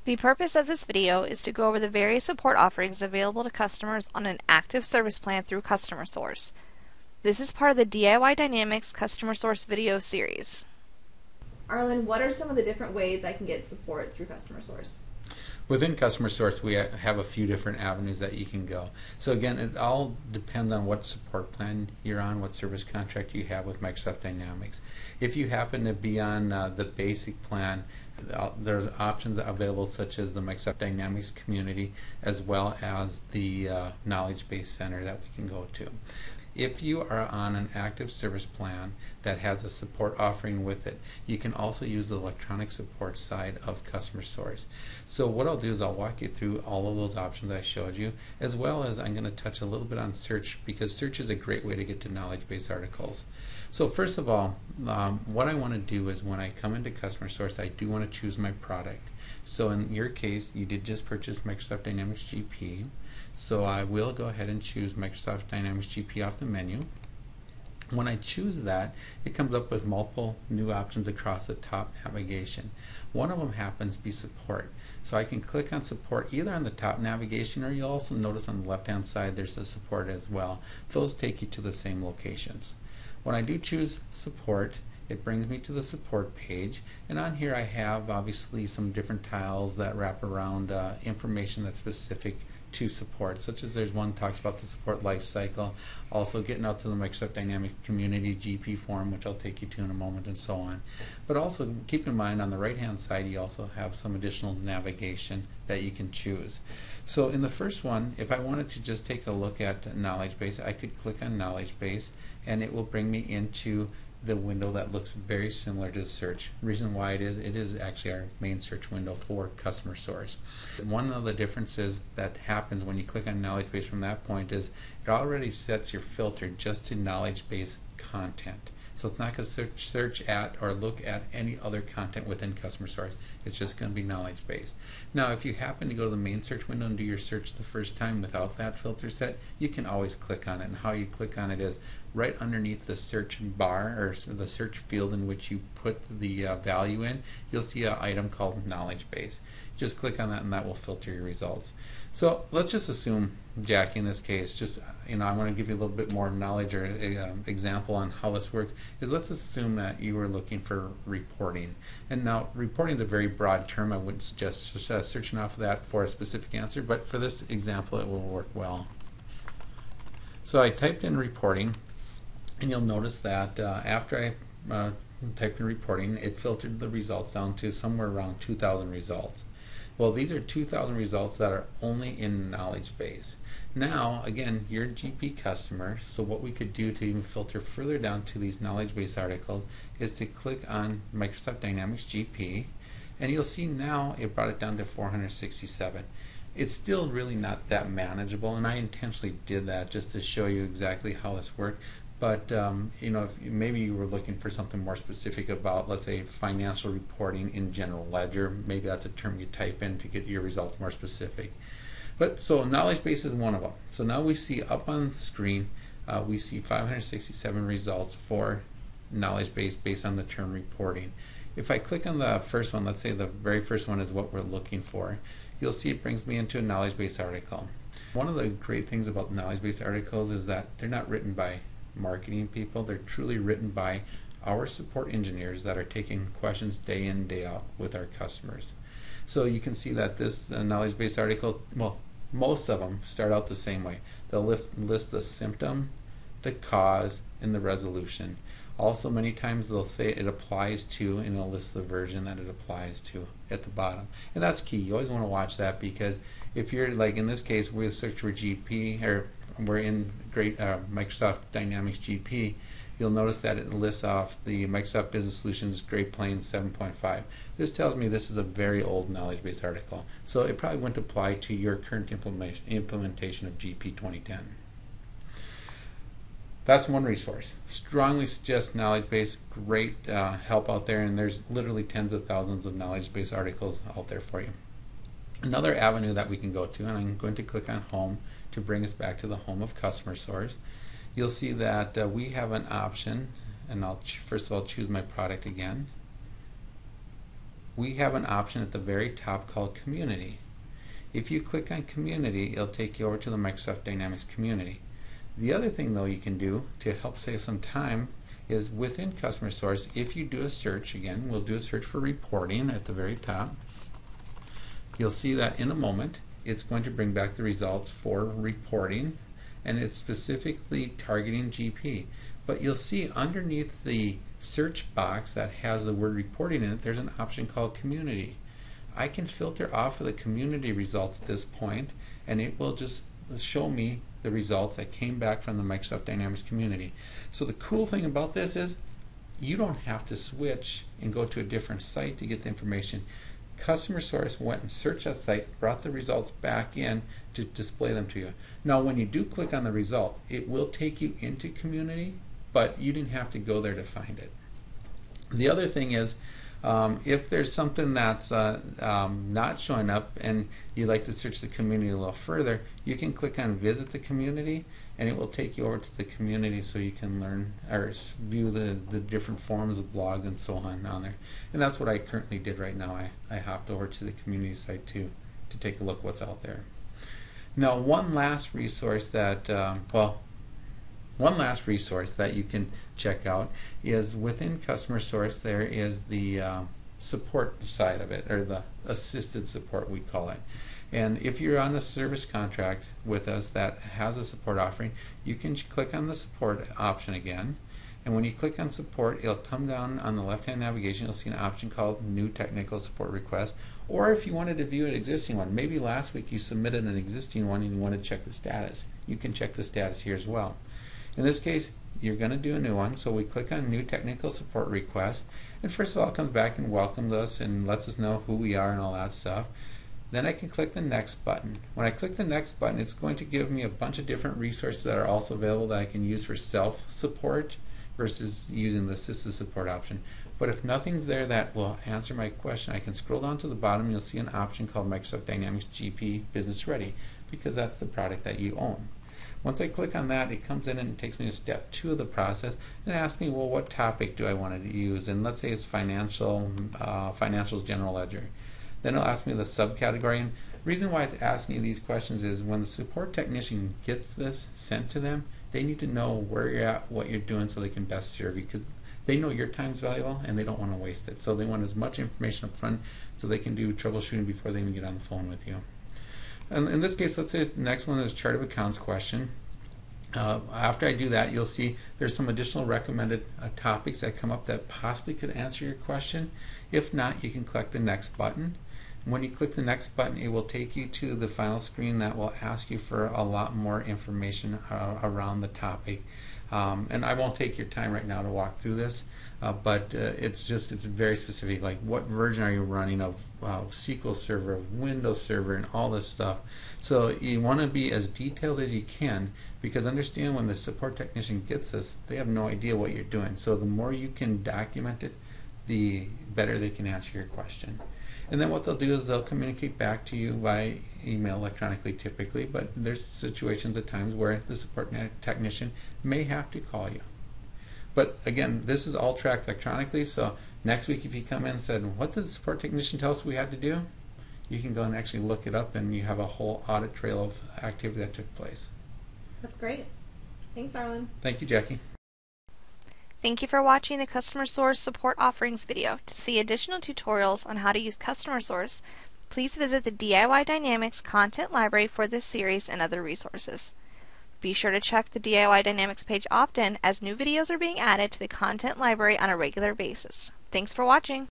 The purpose of this video is to go over the various support offerings available to customers on an active service plan through Customer Source. This is part of the DIY Dynamics Customer Source video series. Arlen, what are some of the different ways I can get support through Customer Source? Within Customer Source, we have a few different avenues that you can go. So again, it all depends on what support plan you're on, what service contract you have with Microsoft Dynamics. If you happen to be on the basic plan, there's options available such as the Microsoft Dynamics community as well as the Knowledge Base Center that we can go to. If you are on an active service plan that has a support offering with it, you can also use the electronic support side of Customer Source. So what I'll do is I'll walk you through all of those options I showed you, as well as I'm going to touch a little bit on search, because search is a great way to get to knowledge base articles. So first of all, what I want to do is when I come into Customer Source, I do want to choose my product. So in your case, you did just purchase Microsoft Dynamics GP. So I will go ahead and choose Microsoft Dynamics GP off the menu. When I choose that, it comes up with multiple new options across the top navigation. One of them happens to be support. So I can click on support either on the top navigation, or you'll also notice on the left hand side there's a support as well. Those take you to the same locations. When I do choose support, it brings me to the support page, and on here I have obviously some different tiles that wrap around information that's specific to support, such as there's one that talks about the support life cycle, also getting out to the Microsoft Dynamics community GP forum, which I'll take you to in a moment, and so on. But also keep in mind on the right hand side you also have some additional navigation that you can choose. So in the first one, if I wanted to just take a look at knowledge base, I could click on knowledge base and it will bring me into the window that looks very similar to the search. Reason why it is actually our main search window for Customer Source. One of the differences that happens when you click on knowledge base from that point is it already sets your filter just to knowledge base content. So it's not going to search at or look at any other content within Customer Source. It's just going to be knowledge base. Now if you happen to go to the main search window and do your search the first time without that filter set, you can always click on it. And how you click on it is right underneath the search bar, or the search field in which you put the value in, you'll see an item called knowledge base. Just click on that and that will filter your results. So let's just assume, Jackie, in this case, just I want to give you a little bit more knowledge or example on how this works. Is let's assume that you were looking for reporting, and now reporting is a very broad term. I wouldn't suggest searching off of that for a specific answer, but for this example, it will work well. So I typed in reporting, and you'll notice that after I typed in reporting, it filtered the results down to somewhere around 2,000 results. Well, these are 2,000 results that are only in knowledge base. Now, again, you're a GP customer, so what we could do to even filter further down to these knowledge base articles is to click on Microsoft Dynamics GP, and you'll see now it brought it down to 467. It's still really not that manageable, and I intentionally did that just to show you exactly how this worked. But if maybe you were looking for something more specific about, let's say, financial reporting in general ledger, maybe that's a term you type in to get your results more specific. But so knowledge base is one of them. So now we see up on the screen, we see 567 results for knowledge base based on the term reporting. If I click on the first one, let's say the very first one is what we're looking for, you'll see it brings me into a knowledge base article. One of the great things about knowledge base articles is that they're not written by marketing people. They're truly written by our support engineers that are taking questions day in, day out with our customers. So you can see that this knowledge base article, well, most of them start out the same way. They'll list the symptom, the cause, and the resolution. Also, many times they'll say it applies to, and they'll list the version that it applies to at the bottom. And that's key. You always want to watch that, because if you're, like in this case, we'll search for GP, or we're in Microsoft Dynamics GP, you'll notice that it lists off the Microsoft Business Solutions Great Plains 7.5. This tells me this is a very old knowledge base article, so it probably wouldn't apply to your current implementation of GP 2010. That's one resource. Strongly suggest knowledge base. Great help out there, and there's literally tens of thousands of knowledge base articles out there for you. Another avenue that we can go to, and I'm going to click on Home to bring us back to the home of Customer Source. You'll see that we have an option, and I'll first of all choose my product again. we have an option at the very top called Community. If you click on Community, it'll take you over to the Microsoft Dynamics community. The other thing though you can do to help save some time is within Customer Source, if you do a search, again, we'll do a search for reporting at the very top. You'll see that in a moment it's going to bring back the results for reporting, and it's specifically targeting GP. But you'll see underneath the search box that has the word reporting in it, there's an option called Community. I can filter off of the community results at this point, and it will just show me the results that came back from the Microsoft Dynamics community. So the cool thing about this is you don't have to switch and go to a different site to get the information. Customer Source went and searched that site, brought the results back in to display them to you. Now when you do click on the result, it will take you into community, but you didn't have to go there to find it. The other thing is, if there's something that's not showing up and you'd like to search the community a little further, you can click on Visit the Community, and it will take you over to the community so you can learn or view the different forums of blogs and so on there. And that's what I currently did right now. I hopped over to the community site to take a look what's out there. Now one last resource that, one last resource that you can check out is within Customer Source. There is the support side of it, or the assisted support we call it. And if you're on a service contract with us that has a support offering, you can click on the support option again. And when you click on support, it'll come down on the left-hand navigation. You'll see an option called New Technical Support Request. Or if you wanted to view an existing one, maybe last week you submitted an existing one and you want to check the status, you can check the status here as well. In this case, you're going to do a new one, so we click on New Technical Support Request, and first of all it comes back and welcomes us and lets us know who we are and all that stuff. Then I can click the Next button. When I click the Next button, it's going to give me a bunch of different resources that are also available that I can use for self-support versus using the assisted support option. But if nothing's there that will answer my question, I can scroll down to the bottom. You'll see an option called Microsoft Dynamics GP Business Ready, because that's the product that you own. Once I click on that, it comes in and it takes me to step 2 of the process and asks me, well, what topic do I want to use? And let's say it's financials general ledger. Then it'll ask me the subcategory. And the reason why it's asking you these questions is when the support technician gets this sent to them, they need to know where you're at, what you're doing, so they can best serve you, because they know your time's valuable and they don't want to waste it. So they want as much information up front so they can do troubleshooting before they even get on the phone with you. And in this case, let's say the next one is chart of accounts question. After I do that, you'll see there's some additional recommended topics that come up that possibly could answer your question. If not, you can click the Next button. When you click the Next button, it will take you to the final screen that will ask you for a lot more information around the topic. And I won't take your time right now to walk through this, but it's very specific, like what version are you running of SQL Server, of Windows Server, and all this stuff. So you want to be as detailed as you can, because understand when the support technician gets this, they have no idea what you're doing. So the more you can document it, the better they can answer your question. And then what they'll do is they'll communicate back to you via email, electronically typically, but there's situations at times where the support technician may have to call you. But again, this is all tracked electronically, so next week if you come in and said, what did the support technician tell us we had to do? You can go and actually look it up, and you have a whole audit trail of activity that took place. That's great. Thanks, Arlen. Thank you, Jackie. Thank you for watching the Customer Source Support Offerings video. To see additional tutorials on how to use Customer Source, please visit the DIY Dynamics content library for this series and other resources. Be sure to check the DIY Dynamics page often, as new videos are being added to the content library on a regular basis. Thanks for watching.